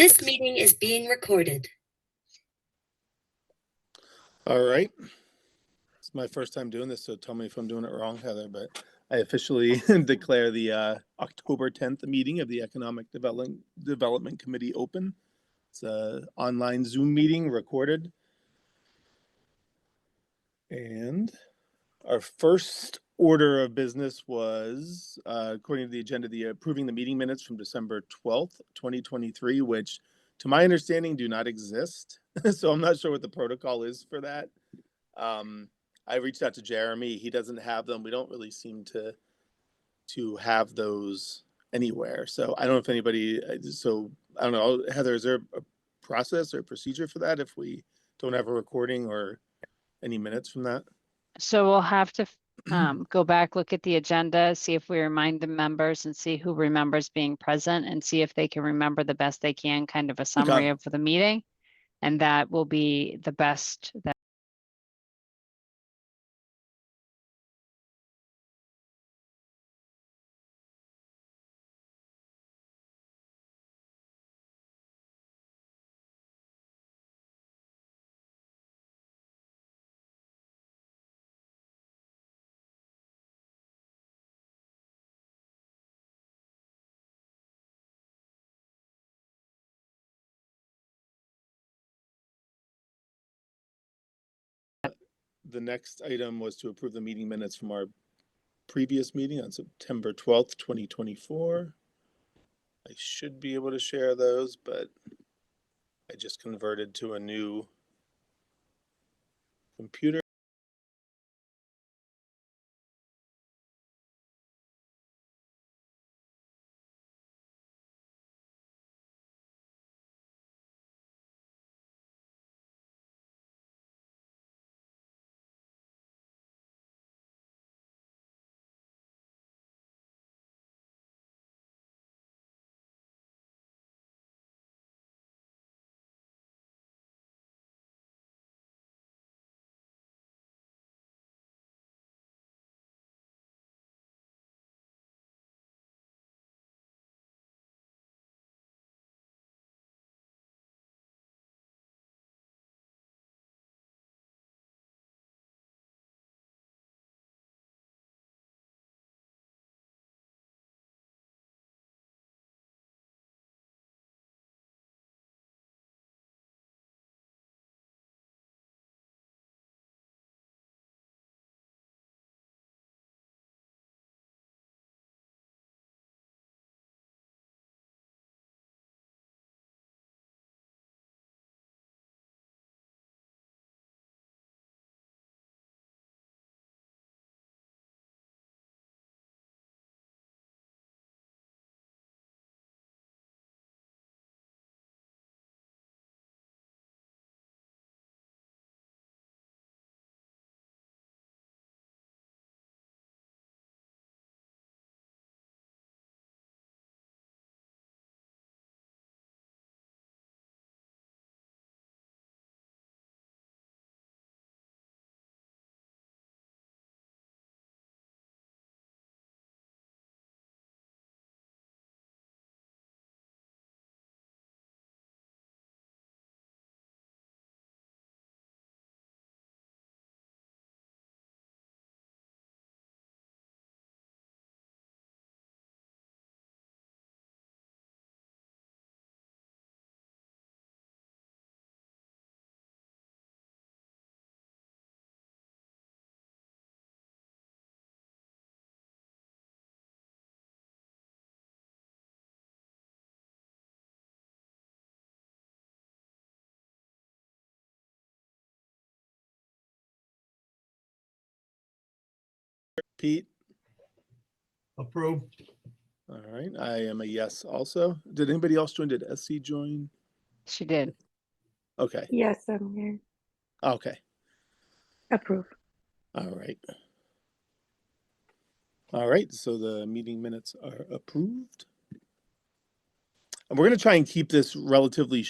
This meeting is being recorded. All right. It's my first time doing this, so tell me if I'm doing it wrong, Heather, but I officially declare the October 10th meeting of the Economic Development Committee open. It's an online Zoom meeting recorded. And our first order of business was, according to the agenda, approving the meeting minutes from December 12th, 2023, which to my understanding do not exist. So I'm not sure what the protocol is for that. I reached out to Jeremy. He doesn't have them. We don't really seem to have those anywhere. So I don't know if anybody, so I don't know, Heather, is there a process or procedure for that if we don't have a recording or any minutes from that? So we'll have to go back, look at the agenda, see if we remind the members and see who remembers being present and see if they can remember the best they can, kind of a summary of the meeting. And that will be the best that The next item was to approve the meeting minutes from our previous meeting on September 12th, 2024. I should be able to share those, but I just converted to a new computer. Pete? Approve. All right, I am a yes also. Did anybody else join? Did SC join? she did. Okay. Yes, I'm here. Okay. Approve. All right. All right, so the meeting minutes are approved. And we're going to try and keep this relatively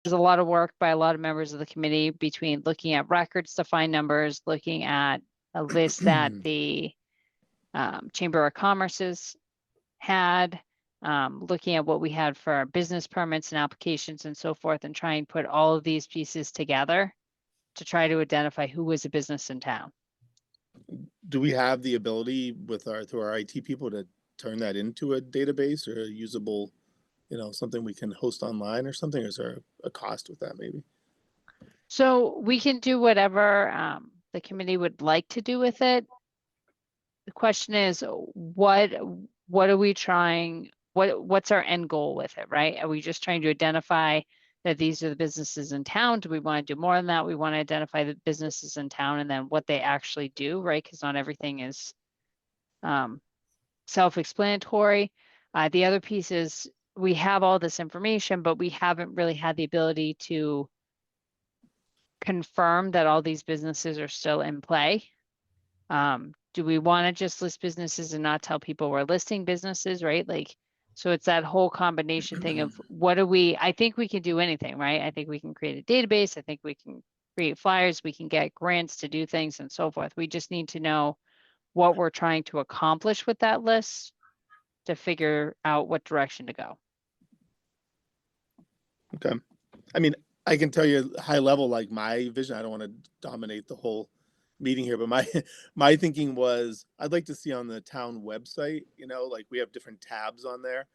There's a lot of work by a lot of members of the committee between looking at records to find numbers, looking at a list that the Chamber of Commerce's had, looking at what we had for our business permits and applications and so forth, and try and put all of these pieces together to try to identify who was a business in town. Do we have the ability with through our IT people to turn that into a database or a usable, something we can host online or something? Or is there a cost with that maybe? So we can do whatever the committee would like to do with it. The question is, what are we trying, what's our end goal with it, right? Are we just trying to identify that these are the businesses in town? Do we want to do more than that? We want to identify the businesses in town and then what they actually do, right? Because not everything is self-explanatory. The other piece is we have all this information, but we haven't really had the ability to confirm that all these businesses are still in play. Do we want to just list businesses and not tell people we're listing businesses, right? Like, so it's that whole combination thing of I think we can do anything, right? I think we can create a database. I think we can create flyers. We can get grants to do things and so forth. We just need to know what we're trying to accomplish with that list to figure out what direction to go. Okay. I mean, I can tell you high level, like my vision, I don't want to dominate the whole meeting here, but my thinking was I'd like to see on the town website, like we have different tabs on there,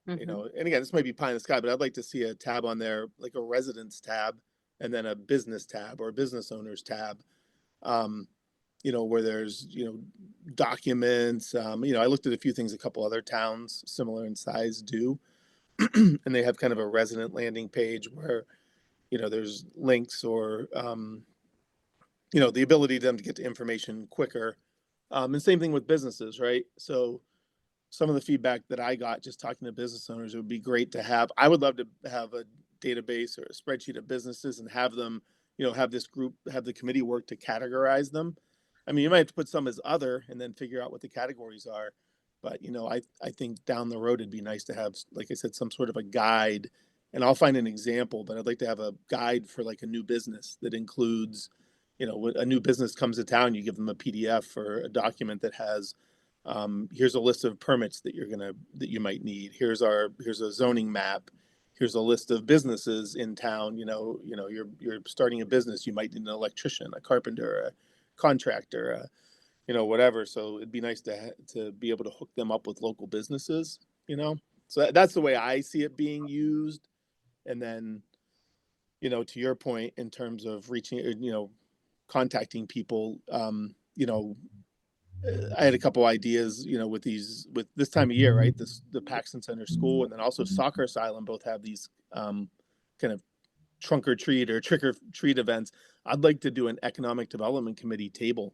and again, this might be pie in the sky, but I'd like to see a tab on there, like a residence tab, and then a business tab or a business owners tab, where there's, documents, I looked at a few things a couple other towns similar in size do, and they have kind of a resident landing page where, there's links or, the ability to them to get to information quicker. And same thing with businesses, right? So some of the feedback that I got just talking to business owners, it would be great to have. I would love to have a database or a spreadsheet of businesses and have them, have this group, have the committee work to categorize them. I mean, you might have to put some as other and then figure out what the categories are. But, I think down the road, it'd be nice to have, like I said, some sort of a guide. And I'll find an example, but I'd like to have a guide for like a new business that includes, when a new business comes to town, you give them a PDF or a document that has, here's a list of permits that you might need. Here's a zoning map. Here's a list of businesses in town. You're starting a business. You might need an electrician, a carpenter, a contractor, whatever. So it'd be nice to be able to hook them up with local businesses. So that's the way I see it being used. And then, to your point in terms of reaching, contacting people, I had a couple ideas, with this time of year, right? The Paxton Center School and then also Soccer Asylum both have these kind of trunk or treat or trick or treat events. I'd like to do an economic development committee table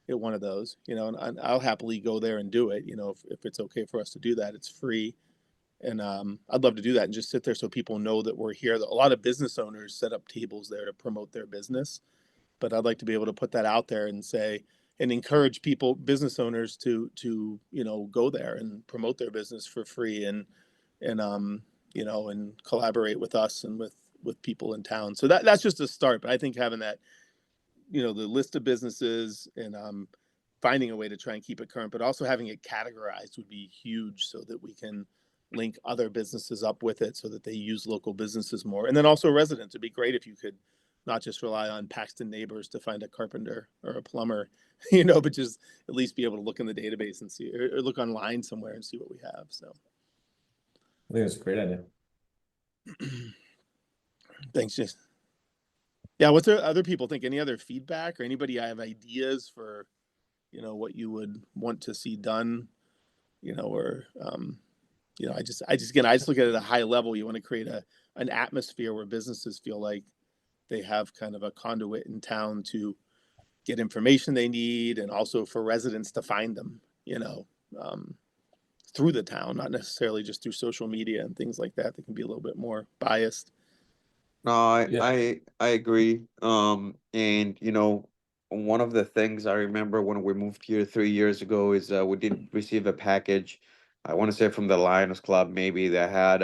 at one of those, and I'll happily go there and do it, if it's okay for us to do that. It's free. And I'd love to do that and just sit there so people know that we're here. A lot of business owners set up tables there to promote their business, but I'd like to be able to put that out there and say, and encourage business owners to go there and promote their business for free and collaborate with us and with people in town. So that's just a start. But I think having that, the list of businesses and finding a way to try and keep it current, but also having it categorized would be huge so that we can link other businesses up with it so that they use local businesses more. And then also residents. It'd be great if you could not just rely on Paxton neighbors to find a carpenter or a plumber, but just at least be able to look in the database and see, or look online somewhere and see what we have. So I think that's a great idea. Thanks, Jason. Yeah, what's there other people think? Any other feedback or anybody have ideas for, what you would want to see done, or I just look at it at a high level. You want to create an atmosphere where businesses feel like they have kind of a conduit in town to get information they need, and also for residents to find them, through the town, not necessarily just through social media and things like that. That can be a little bit more biased. No, I agree. And one of the things I remember when we moved here 3 years ago is we did receive a package. I want to say from the Lions Club, maybe that had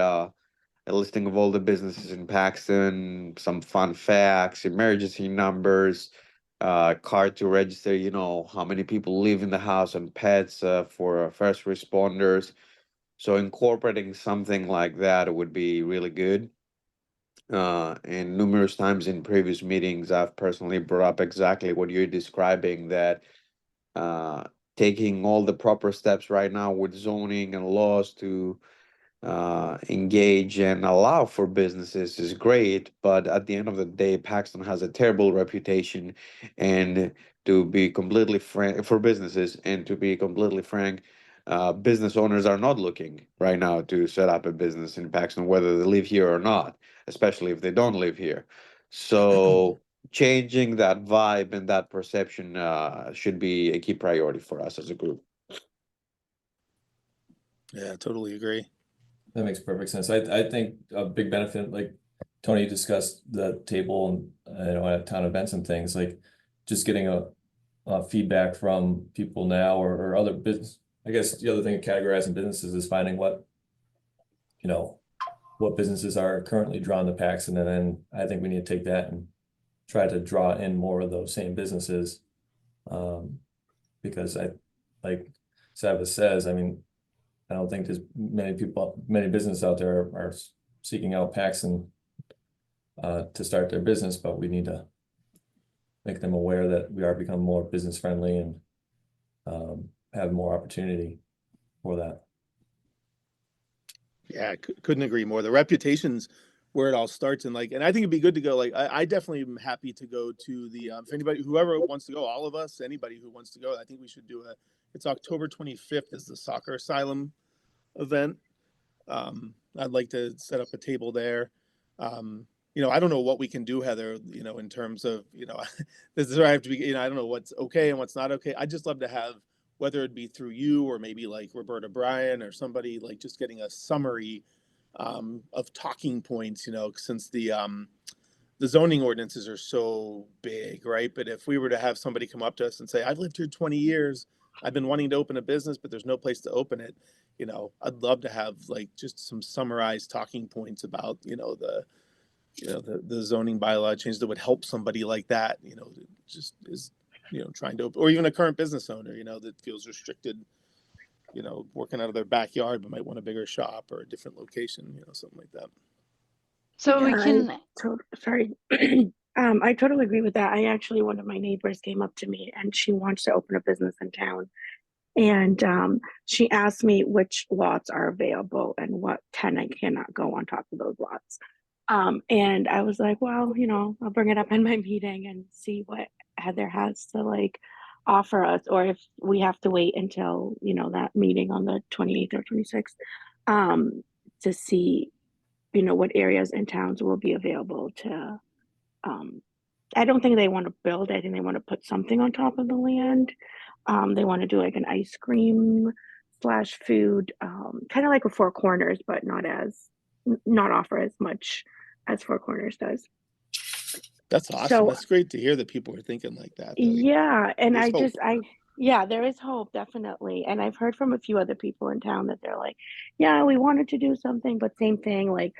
a listing of all the businesses in Paxton, some fun facts, emergency numbers, card to register, you know, how many people live in the house and pets for first responders. So incorporating something like that would be really good. And numerous times in previous meetings, I've personally brought up exactly what you're describing, that taking all the proper steps right now with zoning and laws to engage and allow for businesses is great, but at the end of the day, Paxton has a terrible reputation. And to be completely frank, for businesses, and to be completely frank, business owners are not looking right now to set up a business in Paxton, whether they live here or not, especially if they don't live here. So changing that vibe and that perception should be a key priority for us as a group. Yeah, totally agree. That makes perfect sense. I think a big benefit, like Tony discussed the table and you know, at town events and things, like just getting a feedback from people now or other business. I guess the other thing of categorizing businesses is finding what, you know, what businesses are currently drawn to Paxton, and then I think we need to take that and try to draw in more of those same businesses. Because like Savas says, I mean, I don't think there's many businesses out there are seeking out Paxton to start their business, but we need to make them aware that we are becoming more business friendly and have more opportunity for that. Yeah, couldn't agree more. The reputation's where it all starts, and like, and I think it'd be good to go. Like, I definitely am happy to go to the if anybody, whoever wants to go, all of us, anybody who wants to go, I think we should do it's October 25th is the Soccer Asylum event. I'd like to set up a table there. You know, I don't know what we can do, Heather, you know, in terms of, you know, this is where I have to be, you know, I don't know what's okay and what's not okay. I'd just love to have, whether it be through you or maybe like Roberta Bryan or somebody, like just getting a summary of talking points, you know, since the zoning ordinances are so big, right? But if we were to have somebody come up to us and say, I've lived here 20 years, I've been wanting to open a business, but there's no place to open it. You know, I'd love to have like just some summarized talking points about, you know, the zoning bylaw change that would help somebody like that, you know, that just is, you know, trying to open, or even a current business owner, you know, that feels restricted, you know, working out of their backyard, but might want a bigger shop or a different location, you know, something like that. So we Yeah, can, Sorry. I totally agree with that. One of my neighbors came up to me and she wants to open a business in town. And she asked me which lots are available and what can and cannot go on top of those lots. And I was like, well, you know, I'll bring it up in my meeting and see what Heather has to like offer us, or if we have to wait until, you know, that meeting on the 28th or 26th to see, you know, what areas and towns will be available to I don't think they want to build. I think they want to put something on top of the land. They want to do like an ice cream slash food, kind of like a Four Corners, but not offer as much as Four Corners does. That's awesome. So That's great to hear that people are thinking like that. yeah, and There's hope. yeah, there is hope, definitely. And I've heard from a few other people in town that they're like, yeah, we wanted to do something, but same thing, like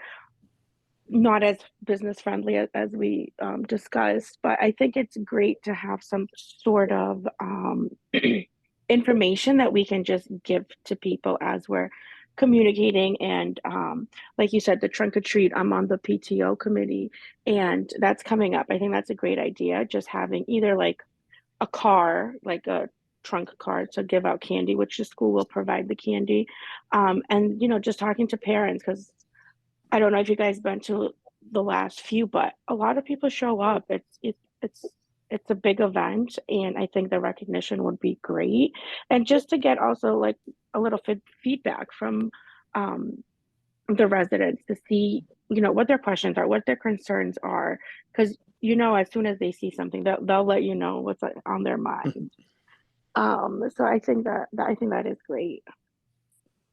not as business friendly as we discussed. But I think it's great to have some sort of information that we can just give to people as we're communicating. And like you said, the trunk or treat, I'm on the PTO committee and that's coming up. I think that's a great idea, just having either like a car, like a trunk card to give out candy, which the school will provide the candy. And, you know, just talking to parents, because I don't know if you guys been to the last few, but a lot of people show up. It's a big event, and I think the recognition would be great. And just to get also like a little feedback from the residents to see, you know, what their questions are, what their concerns are, because you know, as soon as they see something, they'll let you know what's on their mind. So I think that is great.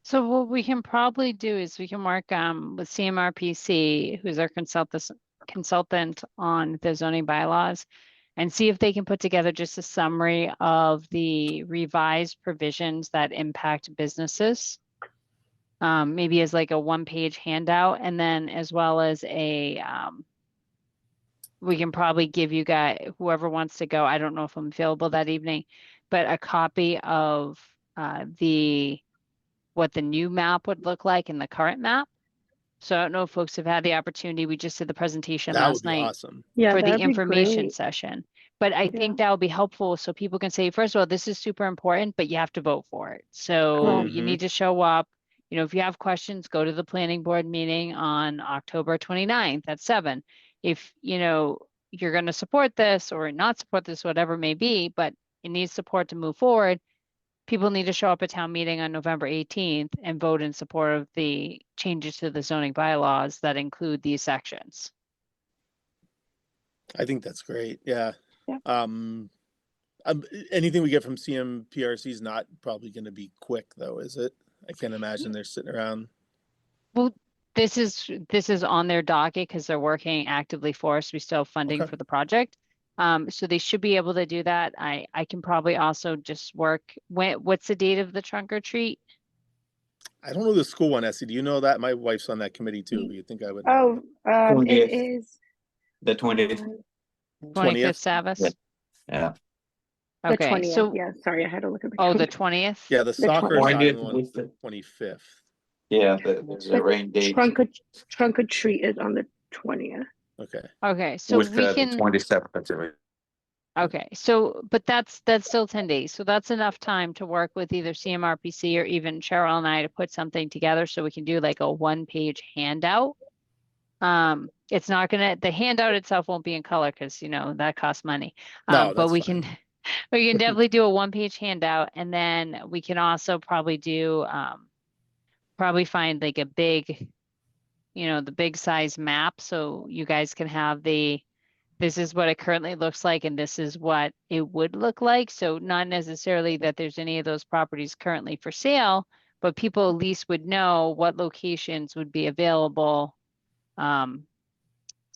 so what we can probably do is we can work with CMRPC, who's our consultant on the zoning bylaws, and see if they can put together just a summary of the revised provisions that impact businesses. maybe as like a one-page handout, and then as well as a, we can probably give you guys, whoever wants to go, I don't know if I'm available that evening, but a copy of what the new map would look like and the current map. So I don't know if folks have had the opportunity. We just did the presentation That would last be night awesome. Yeah, for the that'd be information great. session. But I Yeah. think that would be helpful so people can say, first of all, this is super important, but you have to vote for it. So Correct. you need to show up. You know, if you have questions, go to the planning board meeting on October 29th at 7. If, you know, you're going to support this or not support this, whatever it may be, but it needs support to move forward, people need to show up at town meeting on November 18th and vote in support of the changes to the zoning bylaws that include these sections. I think that's great. Yeah. Yeah. Anything we get from CMPRC is not probably going to be quick, though, is it? I can't imagine they're sitting around. Well, this is on their docket because they're working actively for us. We still have funding Okay. for the project. So they should be able to do that. I can probably also just work. What's the date of the trunk or treat? I don't know the school one, Essie. Do you know that? My wife's on that committee too. You think I would know? Oh, it 20th. is The 20th. 25th Sabbath? Yeah. the Okay, 20th. so, Yeah, sorry, I had to look at the oh, the calendar. 20th? Yeah, the soccer 20th. silent 20th one is was the 25th. Yeah, there's a The rain date trunk or treat is on the 20th. Okay. Okay, so with we the can, 27th. okay, so, but that's still 10 days. So that's enough time to work with either CMRPC or even Cheryl and I to put something together so we can do like a one-page handout. It's not the handout itself won't be in color because, you know, that costs money. No, But that's we fine. can, we can definitely do a one-page handout, and then we can also probably do, probably find like a big, you know, the big size map, so you guys can have this is what it currently looks like, and this is what it would look like. So not necessarily that there's any of those properties currently for sale, but people at least would know what locations would be available,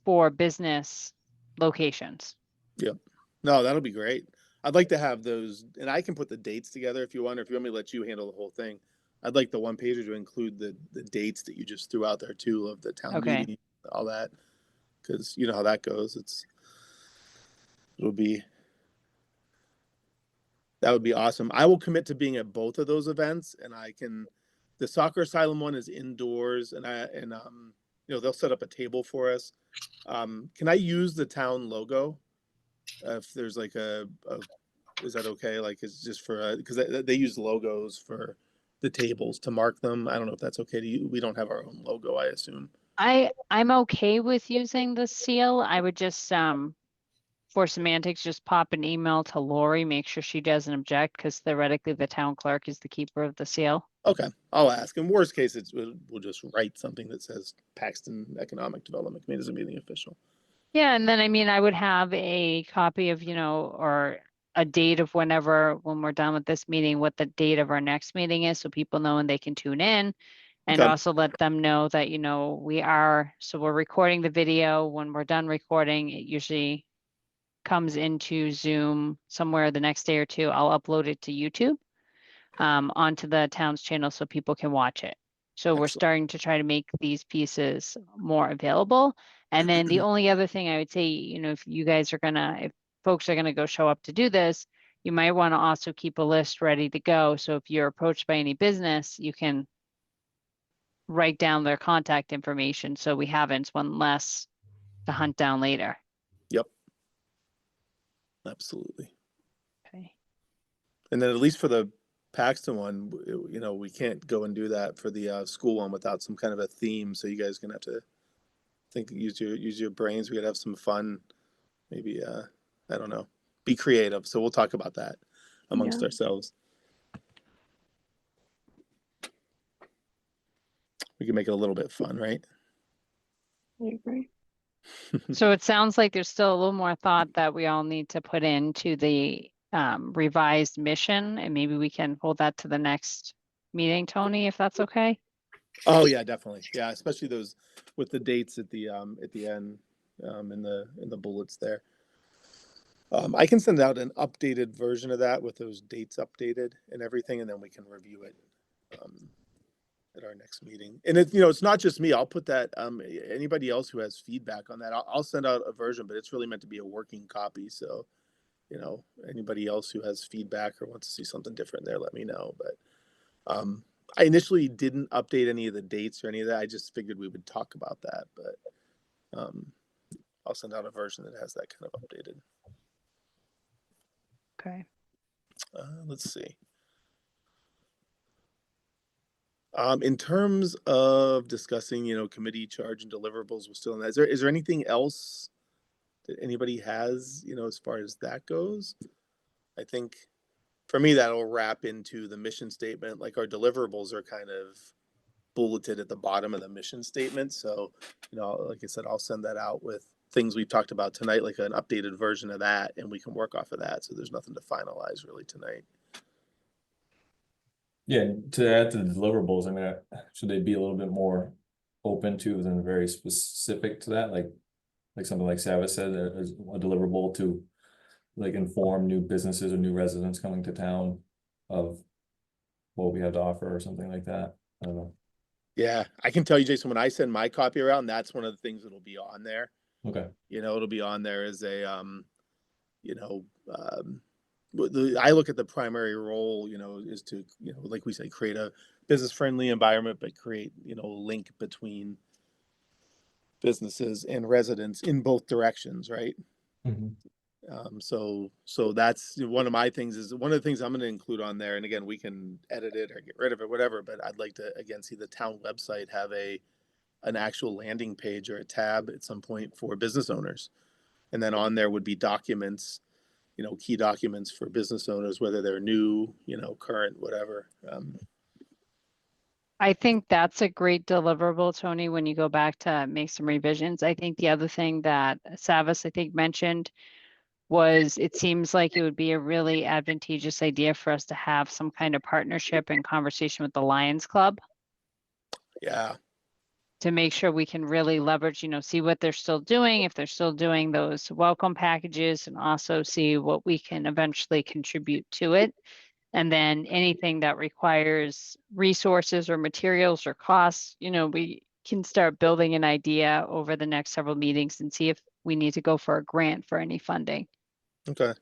for business locations. Yep. No, that'll be great. I'd like to have those, and I can put the dates together if you want, or if you want me to let you handle the whole thing. I'd like the one pager to include the dates that you just threw out there too of the town Okay. meeting, all that, because you know how that goes. That would be awesome. I will commit to being at both of those events, and the soccer asylum one is indoors, and you know, they'll set up a table for us. Can I use the town logo? If there's like is that okay? Like, it's just for, because they use logos for the tables to mark them. I don't know if that's okay to you. We don't have our own logo, I assume. I'm okay with using the seal. I would just, for semantics, just pop an email to Lori, make sure she doesn't object, because theoretically the town clerk is the keeper of the seal. Okay, I'll ask. In worst case, we'll just write something that says Paxton Economic Development Committee doesn't mean official. Yeah, and then I mean, I would have a copy of, you know, or a date of when we're done with this meeting, what the date of our next meeting is, so people know and they can tune in. And Okay. also let them know that, you know, we're recording the video. When we're done recording, it usually comes into Zoom somewhere the next day or two. I'll upload it to YouTube, onto the town's channel so people can watch it. So we're Excellent. starting to try to make these pieces more available. And then the only other thing I would say, you know, if folks are gonna go show up to do this, you might want to also keep a list ready to go. So if you're approached by any business, you can write down their contact information so we haven't one less to hunt down later. Yep. Absolutely. Okay. And then at least for the Paxton one, you know, we can't go and do that for the school one without some kind of a theme. So you guys gonna have to use your brains. We gotta have some fun. Maybe I don't know. Be creative. So we'll talk about that amongst ourselves. We can make it a little bit fun, right? I agree. So it sounds like there's still a little more thought that we all need to put into the revised mission, and maybe we can hold that to the next meeting, Tony, if that's okay. Oh yeah, definitely. Yeah, especially those with the dates at the end, in the bullets there. I can send out an updated version of that with those dates updated and everything, and then we can review it at our next meeting. And it's, you know, it's not just me. I'll put that, anybody else who has feedback on that, I'll send out a version, but it's really meant to be a working copy. So, you know, anybody else who has feedback or wants to see something different there, let me know. But I initially didn't update any of the dates or any of that. I just figured we would talk about that, but I'll send out a version that has that kind of updated. Okay. Let's see. In terms of discussing, you know, committee charge and deliverables, we're still in that. Is there anything else that anybody has, you know, as far as that goes? I think for me, that'll wrap into the mission statement. Like our deliverables are kind of bulleted at the bottom of the mission statement. So, you know, like I said, I'll send that out with things we've talked about tonight, like an updated version of that, and we can work off of that. So there's nothing to finalize really tonight. Yeah, to add to the deliverables, I mean, should they be a little bit more open to than very specific to that? Like something like Savas said, there's a deliverable to like inform new businesses or new residents coming to town of what we have to offer or something like that. I don't know. Yeah, I can tell you, Jason, when I send my copy around, that's one of the things that'll be on there. Okay. You know, it'll be on there as a, you know, I look at the primary role, you know, is to, you know, like we say, create a business friendly environment, but create, you know, a link between businesses and residents in both directions, right? So that's one of my things. Is one of the things I'm going to include on there, and again, we can edit it or get rid of it, whatever. But I'd like to again see the town website have an actual landing page or a tab at some point for business owners, and then on there would be documents, you know, key documents for business owners, whether they're new, you know, current, whatever. I think that's a great deliverable, Tony, when you go back to make some revisions. I think the other thing that Savas, I think, mentioned was it seems like it would be a really advantageous idea for us to have some kind of partnership and conversation with the Lions Club Yeah, to make sure we can really leverage, you know, see what they're still doing, if they're still doing those welcome packages, and also see what we can eventually contribute to it. And then anything that requires resources or materials or costs, you know, we can start building an idea over the next several meetings and see if we need to go for a grant for any funding. okay.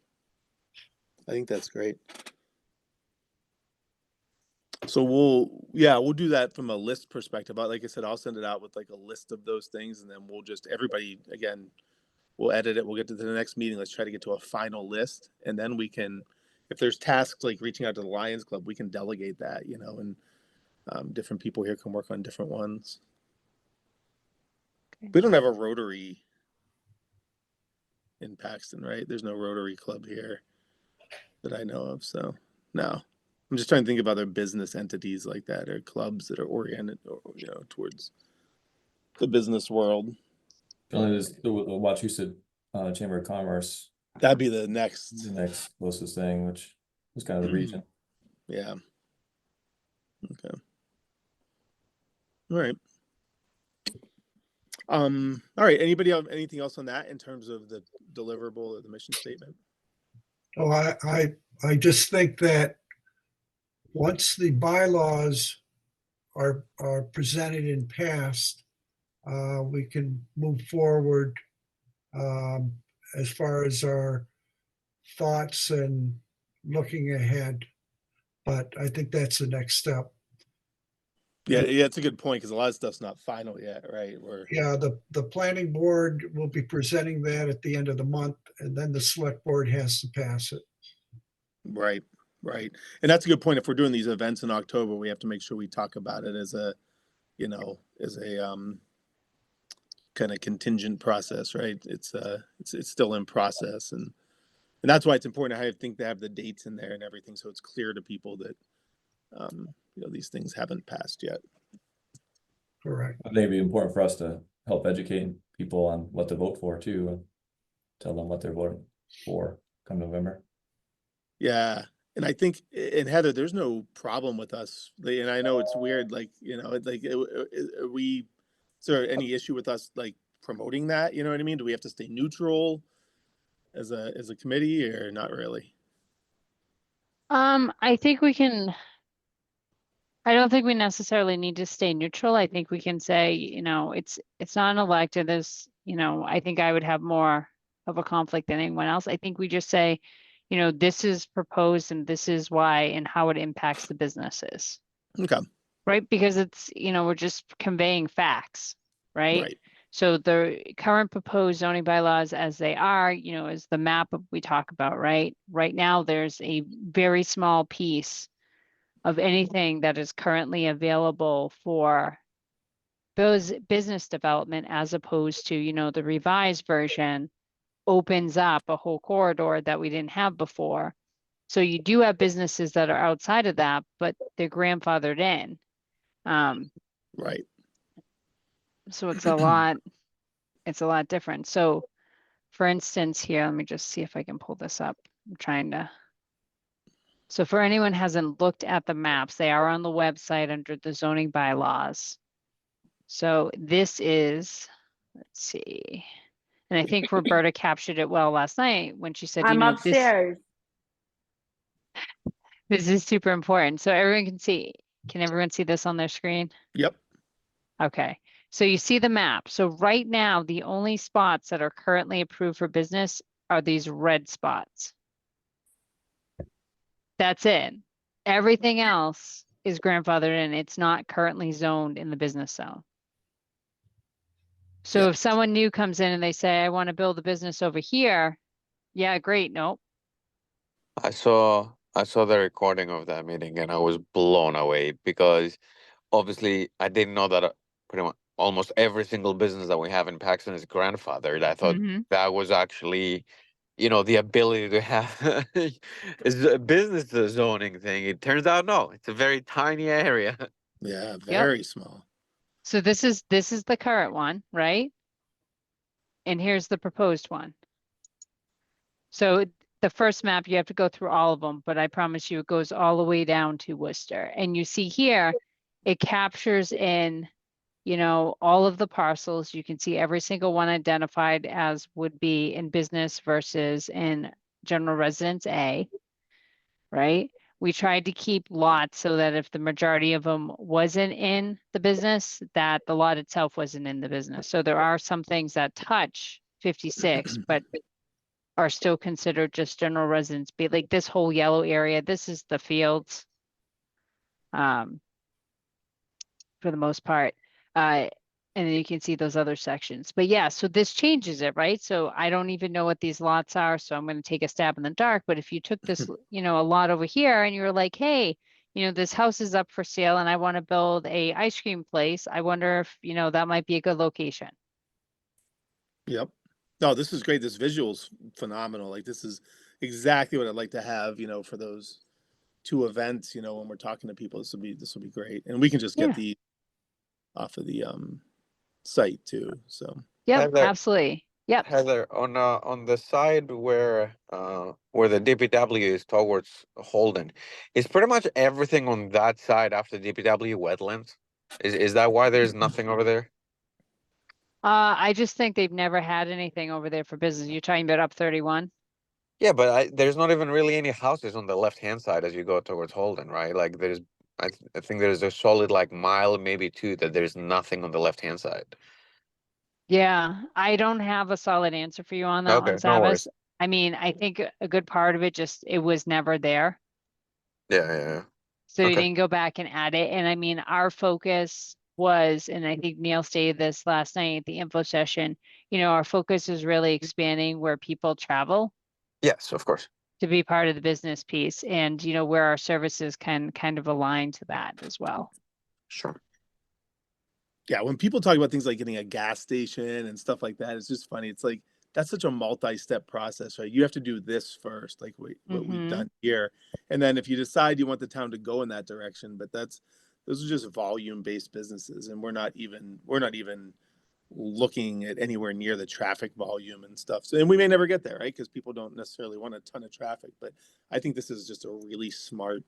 I think that's great. So we'll do that from a list perspective. Like I said, I'll send it out with like a list of those things, and then we'll just everybody again, we'll edit it. We'll get to the next meeting. Let's try to get to a final list, and then we can, if there's tasks like reaching out to the Lions Club, we can delegate that, you know, and different people here can work on different ones. Okay. We don't have a Rotary in Paxton, right? There's no Rotary Club here that I know of. So no, I'm just trying to think of other business entities like that or clubs that are oriented, or, you know, towards the business world. Only there's the Wachusett Chamber of Commerce, That'd be the next. the next closest thing, which is kind of the region. Yeah. Okay. All right. All right. Anybody have anything else on that in terms of the deliverable or the mission statement? Oh, I just think that once the bylaws are presented and passed, we can move forward as far as our thoughts and looking ahead. But I think that's the next step. Yeah, it's a good point because a lot of stuff's not final yet, right? Yeah, the planning board will be presenting that at the end of the month, and then the select board has to pass it. Right. And that's a good point. If we're doing these events in October, we have to make sure we talk about it as a, you know, as a kind of contingent process, right? It's still in process, and that's why it's important. I think to have the dates in there and everything, so it's clear to people that you know, these things haven't passed yet. Correct. I think it'd be important for us to help educate people on what to vote for too, and tell them what they're voting for come November. Yeah. And I think, and Heather, there's no problem with us. And I know it's weird, like, you know, like, is there any issue with us like promoting that? You know what I mean? Do we have to stay neutral as a committee, or not really? I think we can I don't think we necessarily need to stay neutral. I think we can say, it's not an elected, I think I would have more of a conflict than anyone else. I think we just say, this is proposed and this is why and how it impacts the businesses, Okay, right? Because it's, we're just conveying facts, right? right, So the current proposed zoning bylaws as they are, is the map we talk about, right? Right now, there's a very small piece of anything that is currently available for those business development as opposed to, the revised version opens up a whole corridor that we didn't have before. So you do have businesses that are outside of that, but they're grandfathered in. right. So it's a lot different. So for instance here, let me just see if I can pull this up. I'm trying to. So for anyone who hasn't looked at the maps, they are on the website under the zoning bylaws. So this is, let's see. And I think Roberta captured it well last night when she said, I'm this upstairs. is super important. So everyone can see. Can everyone see this on their screen? Yep. Okay. So you see the map. So right now, the only spots that are currently approved for business are these red spots. That's it. Everything else is grandfathered in. It's not currently zoned in the business zone. So Yeah. if someone new comes in and they say, I want to build a business over here, yeah, great. Nope. I saw the recording of that meeting and I was blown away because obviously I didn't know that pretty much almost every single business that we have in Paxton is grandfathered. I thought Mhm. that was actually, the ability to have is a business zoning thing. It turns out no, it's a very tiny area. Yeah, Yep. very small. So this is the current one, right? And here's the proposed one. So the first map, you have to go through all of them, but I promise you it goes all the way down to Worcester. And you see here, it captures in, all of the parcels. You can see every single one identified as would be in business versus in general residence A, right? We tried to keep lots so that if the majority of them wasn't in the business, that the lot itself wasn't in the business. So there are some things that touch 56, but are still considered just general residence B. Like this whole yellow area, this is the fields. For the most part. And then you can see those other sections. But yeah, so this changes it, right? So I don't even know what these lots are, so I'm going to take a stab in the dark. But if you took this, a lot over here and you were like, hey, this house is up for sale and I want to build a ice cream place, I wonder if, that might be a good location. Yep. No, this is great. This visual's phenomenal. Like this is exactly what I'd like to have, for those two events, when we're talking to people. This will be great. And we can just get Yeah. the off of the site too. So Yep, Heather, absolutely. Yep. Heather, on the side where the DPW is towards Holden, is pretty much everything on that side after DPW wetlands? Is that why there's nothing over there? I just think they've never had anything over there for business. You're talking about up 31? Yeah, but there's not even really any houses on the left-hand side as you go towards Holden, right? Like I think there's a solid like mile, maybe two, that there's nothing on the left-hand side. Yeah, I don't have a solid answer for you on that Okay, one, no worries. Savas. I mean, I think a good part of it it was never there. Yeah. So you Okay. didn't go back and add it. And I mean, our focus was, and I think Neil stated this last night at the info session, our focus is really expanding where people travel Yes, of course. to be part of the business piece and, where our services can kind of align to that as well. Sure. yeah, when people talk about things like getting a gas station and stuff like that, it's just funny. It's like that's such a multi-step process, right? You have to do this first, like what we've done here, and then if you decide you want the town to go in that direction, but those are just volume-based businesses, and we're not even looking at anywhere near the traffic volume and stuff. So, and we may never get there, right? Because people don't necessarily want a ton of traffic. But I think this is just a really smart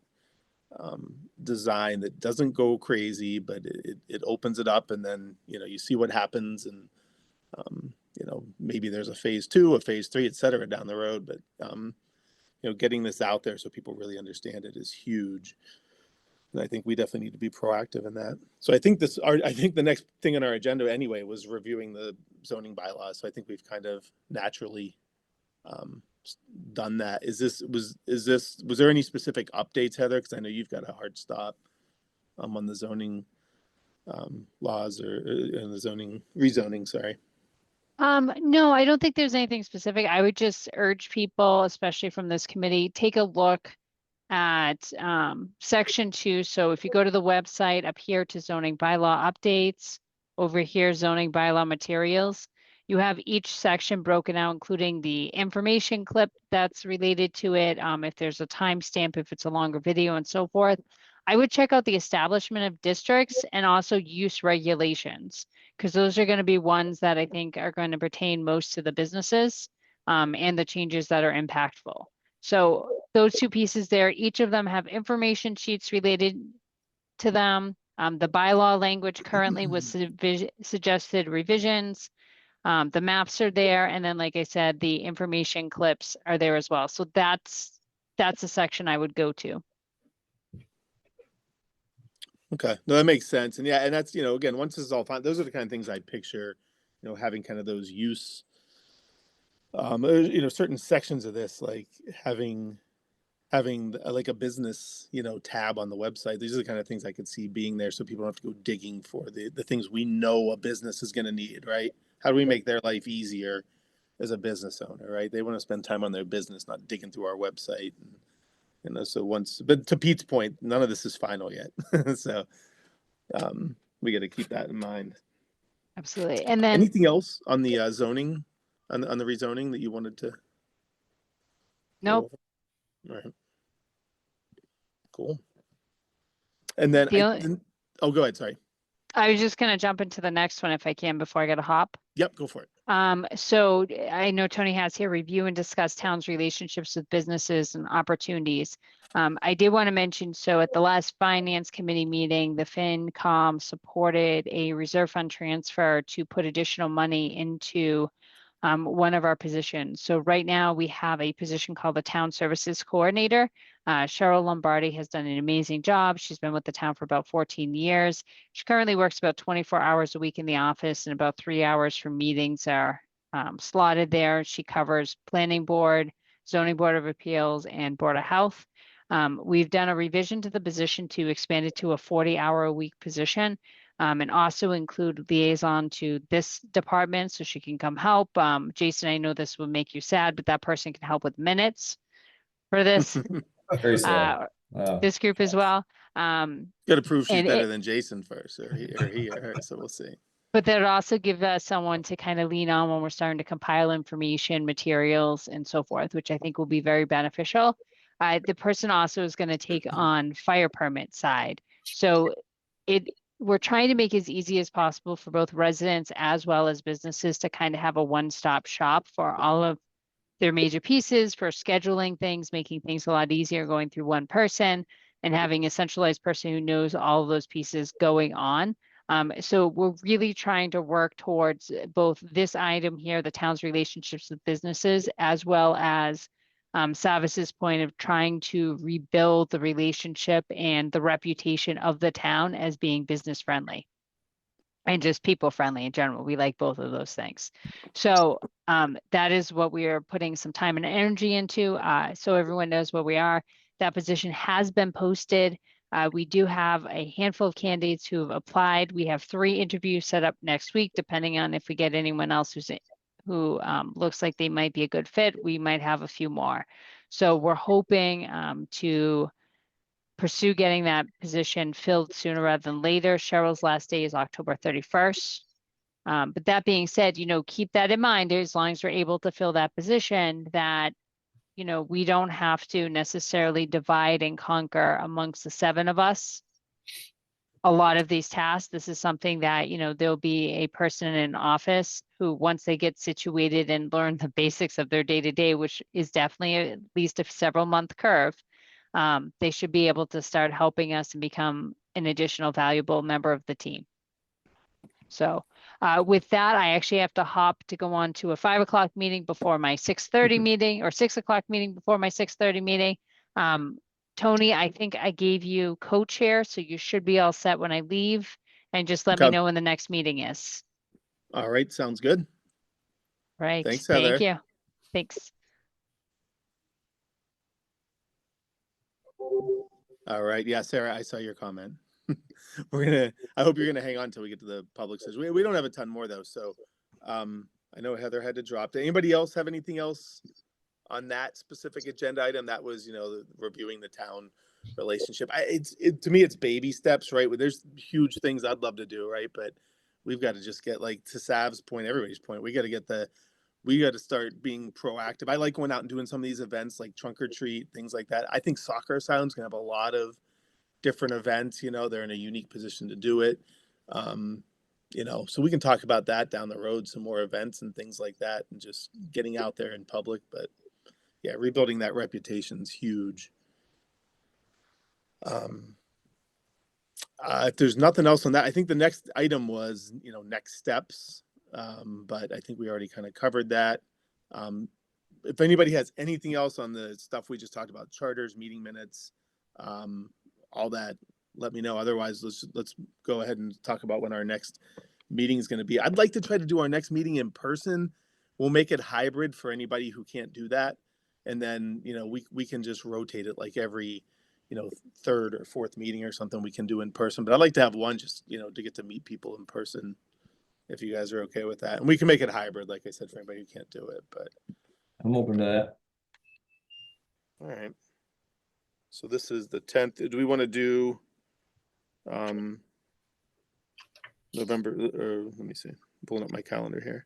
design that doesn't go crazy, but it opens it up, and then you see what happens, and maybe there's a phase 2, a phase 3, et cetera, down the road. But getting this out there so people really understand it is huge. And I think we definitely need to be proactive in that. So I think I think the next thing on our agenda anyway was reviewing the zoning bylaws. So I think we've kind of naturally done that. Was there any specific updates, Heather? Because I know you've got a hard stop on the zoning laws or in the rezoning, sorry. No, I don't think there's anything specific. I would just urge people, especially from this committee, take a look at section 2. So if you go to the website up here to zoning bylaw updates, over here zoning bylaw materials, you have each section broken out, including the information clip that's related to it. If there's a timestamp, if it's a longer video and so forth. I would check out the establishment of districts and also use regulations, because those are going to be ones that I think are going to pertain most to the businesses and the changes that are impactful. So those two pieces there, each of them have information sheets related to them. The bylaw language currently was suggested revisions. The maps are there. And then, like I said, the information clips are there as well. So that's a section I would go to. Okay, no, that makes sense. And yeah, and that's, again, once this is all fine, those are the kind of things I picture, having kind of those use, certain sections of this, like having like a business, tab on the website. These are the kind of things I could see being there so people don't have to go digging for the things we know a business is going to need, right? How do we make their life easier as a business owner, right? They want to spend time on their business, not digging through our website. But to Pete's point, none of this is final yet. So we got to keep that in mind. Absolutely. And then anything else on the zoning, on the rezoning that you wanted to? nope. All right. Cool. And then oh, go ahead. Sorry. I was just going to jump into the next one if I can before I got to hop. Yep, go for it. So I know Tony has here review and discuss town's relationships with businesses and opportunities. I did want to mention, so at the last finance committee meeting, the FinCom supported a reserve fund transfer to put additional money into one of our positions. So right now we have a position called the Town Services Coordinator. Cheryl Lombardi has done an amazing job. She's been with the town for about 14 years. She currently works about 24 hours a week in the office, and about 3 hours for meetings are slotted there. She covers Planning Board, Zoning Board of Appeals, and Board of Health. We've done a revision to the position to expand it to a 40-hour-a-week position. And also include liaison to this department so she can come help. Jason, I know this will make you sad, but that person can help with minutes for this Very sad. Wow. this group as well. Got to prove she's better than Jason first, or he or her. So we'll see. But that would also give us someone to kind of lean on when we're starting to compile information, materials, and so forth, which I think will be very beneficial. The person also is going to take on fire permit side. So we're trying to make it as easy as possible for both residents as well as businesses to kind of have a one-stop shop for all of their major pieces, for scheduling things, making things a lot easier going through one person, and having a centralized person who knows all of those pieces going on. So we're really trying to work towards both this item here, the town's relationships with businesses, as well as Savis's point of trying to rebuild the relationship and the reputation of the town as being business friendly and just people friendly in general. We like both of those things. So that is what we are putting some time and energy into. So everyone knows where we are. That position has been posted. We do have a handful of candidates who have applied. We have 3 interviews set up next week, depending on if we get anyone else who looks like they might be a good fit. We might have a few more. So we're hoping to pursue getting that position filled sooner rather than later. Cheryl's last day is October 31st. But that being said, keep that in mind as long as we're able to fill that position, that, we don't have to necessarily divide and conquer amongst the 7 of us a lot of these tasks. This is something that, there'll be a person in an office who, once they get situated and learn the basics of their day-to-day, which is definitely at least a several month curve, they should be able to start helping us and become an additional valuable member of the team. So with that, I actually have to hop to go on to a 5 o'clock meeting before my 6:30 meeting, or 6 o'clock meeting before my 6:30 meeting. Tony, I think I gave you co-chair, so you should be all set when I leave. And just let me Okay. know when the next meeting is. All right, sounds good. Right. Thanks, Thank Heather. you. Thanks. All right. Yeah, Sarah, I saw your comment. I hope you're gonna hang on until we get to the public session. We don't have a ton more though, so I know Heather had to drop. Did anybody else have anything else on that specific agenda item? That was, reviewing the town relationship. To me, it's baby steps, right? There's huge things I'd love to do, right? But we've got to just get, like, to Sav's point, everybody's point, we got to start being proactive. I like going out and doing some of these events like trunk or treat, things like that. I think Soccer Asylum's gonna have a lot of different events. They're in a unique position to do it. So we can talk about that down the road, some more events and things like that, and just getting out there in public. But yeah, rebuilding that reputation is huge. If there's nothing else on that, I think the next item was, next steps. But I think we already kind of covered that. If anybody has anything else on the stuff we just talked about, charters, meeting minutes, all that, let me know. Otherwise, let's go ahead and talk about when our next meeting is going to be. I'd like to try to do our next meeting in person. We'll make it hybrid for anybody who can't do that. And then, we can just rotate it like every, third or fourth meeting or something we can do in person. But I'd like to have one just, to get to meet people in person, if you guys are okay with that. And we can make it hybrid, like I said, for anybody who can't do it. But I'm open to that. all right. So this is the 10th. Do we want to do November, or let me see, I'm pulling up my calendar here.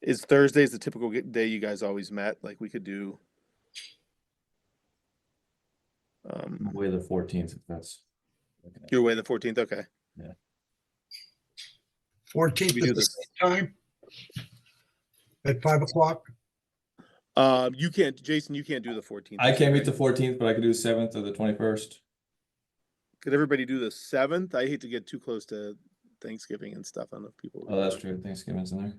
Is Thursdays the typical day you guys always met? Like we could do Way the 14th, if that's your way the 14th. Okay. Yeah. 14th We is do the this. same time at 5 o'clock. You can't, Jason, you can't do the 14th. I can't meet the 14th, but I could do 7th or the 21st. Could everybody do the 7th? I hate to get too close to Thanksgiving and stuff. I don't know if people. Oh, that's true. Thanksgiving's in there.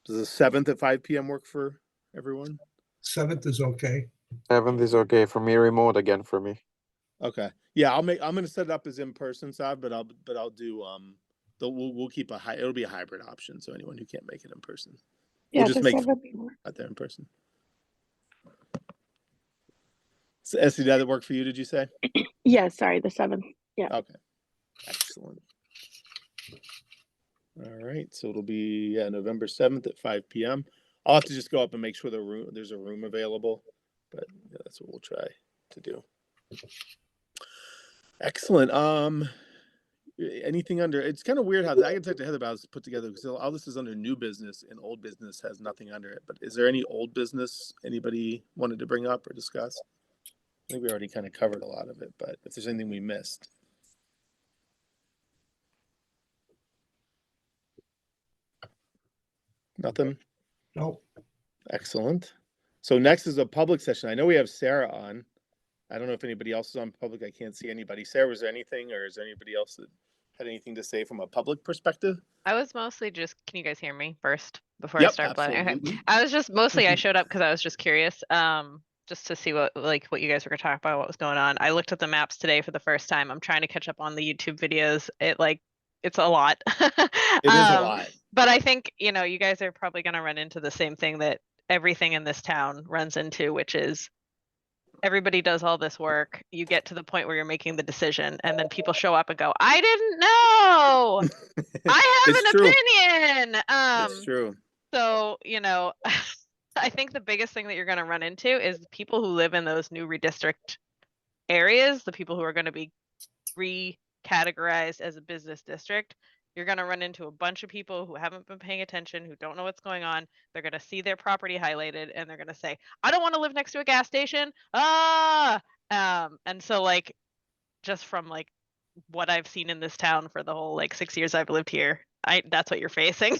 Does the 7th at 5 p.m. work for everyone? 7th is okay. 7th is okay for me, remote again for me. Okay. Yeah, I'm gonna set it up as in person, Sav, but I'll do we'll keep it'll be a hybrid option. So anyone who can't make it in person. Yeah, We'll just the make 7th. out there in person. So Essie, did that work for you, did you say? Yeah, sorry, the 7th. Yeah. Okay. Excellent. All right. So it'll be November 7th at 5 p.m. I'll have to just go up and make sure there's a room available, but that's what we'll try to do. Excellent. Anything under, it's kind of weird how I can talk to Heather about this put together because all this is under new business and old business has nothing under it. But is there any old business anybody wanted to bring up or discuss? I think we already kind of covered a lot of it, but if there's anything we missed. Nothing? Nope. Excellent. So next is a public session. I know we have Sarah on. I don't know if anybody else is on public. I can't see anybody. Sarah, was there anything, or is there anybody else that had anything to say from a public perspective? I was mostly just, can you guys hear me first before Yep, I start blabbing? Okay. absolutely. I was just mostly, I showed up because I was just curious, just to see what you guys were gonna talk about, what was going on. I looked at the maps today for the first time. I'm trying to catch up on the YouTube videos. It's a lot. It is a lot. But I think, you guys are probably gonna run into the same thing that everything in this town runs into, which is everybody does all this work. You get to the point where you're making the decision and then people show up and go, I didn't know. I have It's an true. opinion. It's true. So, I think the biggest thing that you're going to run into is people who live in those new redistrict areas, the people who are going to be recategorized as a business district. You're going to run into a bunch of people who haven't been paying attention, who don't know what's going on. They're going to see their property highlighted and they're going to say, I don't want to live next to a gas station. And so just from what I've seen in this town for the whole 6 years I've lived here, that's what you're facing.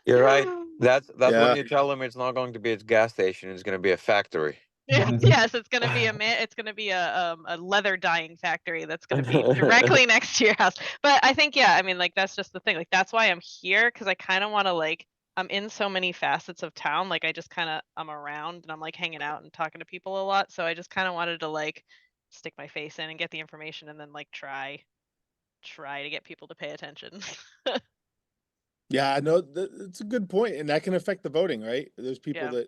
You're right. That's Yeah. when you tell them it's not going to be a gas station, it's going to be a factory. Yes, it's gonna be a leather dyeing factory that's gonna be directly next to your house. But I think, that's just the thing. That's why I'm here, because I kind of want to I'm in so many facets of town. Like I just kind of, I'm around and I'm like hanging out and talking to people a lot. So I just kind of wanted to like stick my face in and get the information and then like try to get people to pay attention. Yeah, I know it's a good point, and that can affect the voting, right? There's people Yeah.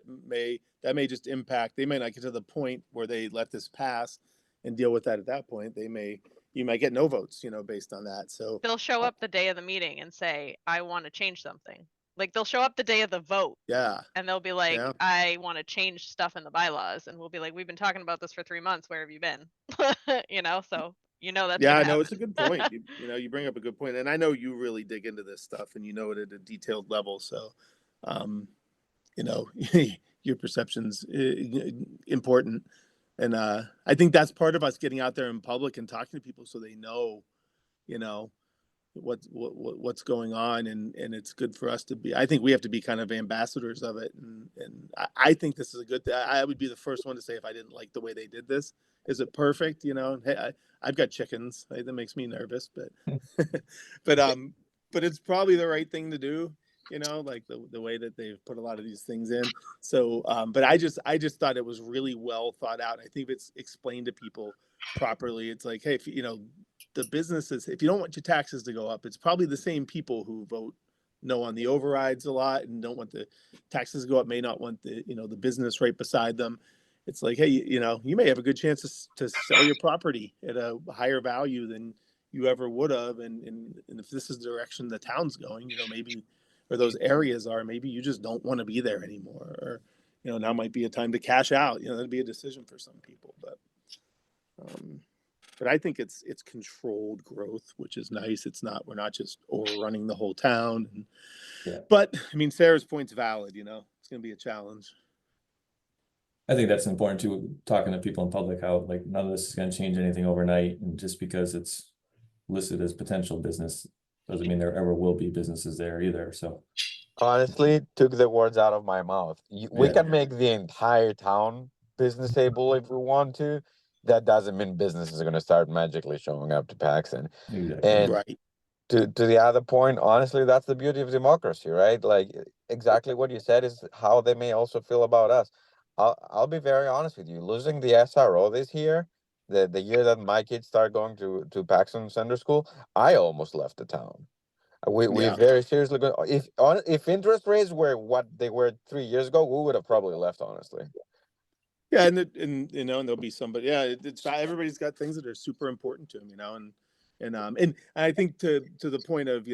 that may just impact. They may not get to the point where they let this pass and deal with that at that point. You might get no votes, based on that. So They'll show up the day of the meeting and say, I want to change something. Like they'll show up the day of the vote yeah, and they'll be like, yeah, I want to change stuff in the bylaws. And we'll be like, we've been talking about this for 3 months. Where have you been? So that's yeah. gonna No, it's a happen. good point. You bring up a good point, and I know you really dig into this stuff, and you know it at a detailed level. So, um, your perception's important. And I think that's part of us getting out there in public and talking to people so they know, you know, what's going on, and it's good for us to be. I think we have to be kind of ambassadors of it, and I think this is a good thing. I would be the first one to say if I didn't like the way they did this. Is it perfect? Hey, I've got chickens. That makes me nervous, but but it's probably the right thing to do. Like the way that they've put a lot of these things in. So, but I just thought it was really well thought out. I think if it's explained to people properly, it's like, hey, if the businesses, if you don't want your taxes to go up, it's probably the same people who vote no on the overrides a lot and don't want the taxes to go up, may not want the business right beside them. It's like, hey, you may have a good chance to sell your property at a higher value than you ever would have. And if this is the direction the town's going, maybe, or those areas are, maybe you just don't want to be there anymore. Or, now might be a time to cash out. That'd be a decision for some people, but I think it's controlled growth, which is nice. We're not just overrunning the whole town. Yeah. But I mean, Sarah's point's valid. It's going to be a challenge. I think that's important too, talking to people in public, how like none of this is going to change anything overnight. And just because it's listed as potential business doesn't mean there ever will be businesses there either. So Honestly, took the words out of my mouth. We Yeah. can make the entire town businessable if we want to. That doesn't mean business is going to start magically showing up to Paxton. Exactly. And Right. to the other point, honestly, that's the beauty of democracy, right? Like exactly what you said is how they may also feel about us. I'll be very honest with you. Losing the SRO this year, the year that my kids start going to Paxton Center School, I almost left the town. We Yeah. very seriously go. If interest rates were what they were 3 years ago, we would have probably left, honestly. Yeah, and there'll be somebody. Yeah, it's everybody's got things that are super important to them, and I think to the point of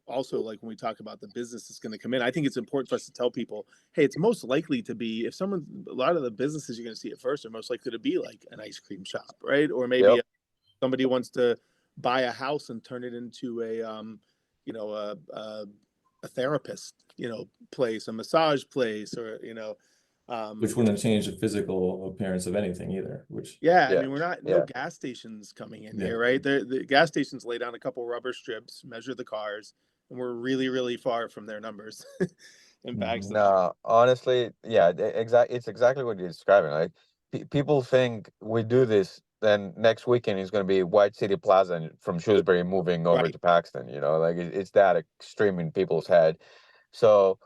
also like when we talk about the business that's going to come in, I think it's important for us to tell people, hey, it's most likely to be a lot of the businesses you're going to see at first are most likely to be like an ice cream shop, right? Or maybe Yep. somebody wants to buy a house and turn it into a therapist, place, a massage place, or Which wouldn't change the physical appearance of anything either, which yeah, I Yeah, mean, we're not no yeah. gas stations coming in Yeah. here, right? The gas stations lay down a couple rubber strips, measure the cars, and we're really, really far from their numbers in Mhm. Paxton. No, honestly, yeah, it's exactly what you're describing. Like people think we do this, then next weekend is going to be White City Plaza and from Shrewsbury moving over Right. to Paxton. Like it's that extreme in people's head. So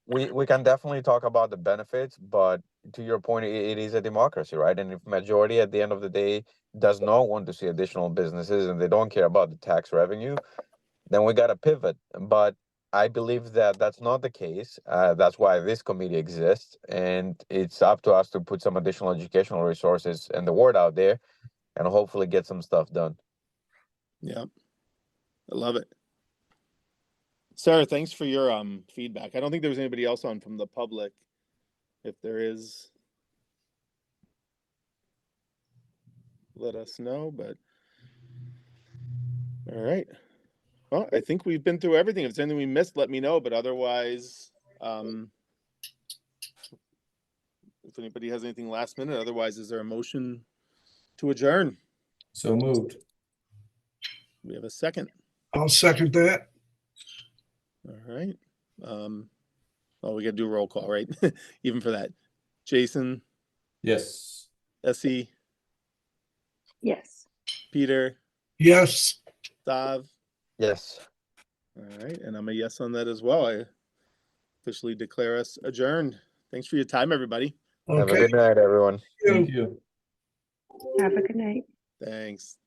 we can definitely talk about the benefits, but to your point, it is a democracy, right? And if majority at the end of the day does not want to see additional businesses and they don't care about the tax revenue, then we got to pivot. But I believe that that's not the case. That's why this committee exists, and it's up to us to put some additional educational resources and the word out there, and hopefully get some stuff done. Yeah, I love it. Sarah, thanks for your feedback. I don't think there was anybody else on from the public. If there is, let us know. But all right. Well, I think we've been through everything. If there's anything we missed, let me know. But otherwise, if anybody has anything last minute, otherwise, is there a motion to adjourn? So moved. We have a second. I'll second that. All right. We got to do a roll call, right? Even for that. Jason, Yes. Essie, Yes. Peter, Yes. Stav. Yes. All right. And I'm a yes on that as well. officially declare us adjourned. Thanks for your time, everybody. Have a Okay. good night, everyone. you. Thank you. Have a good night. Thanks.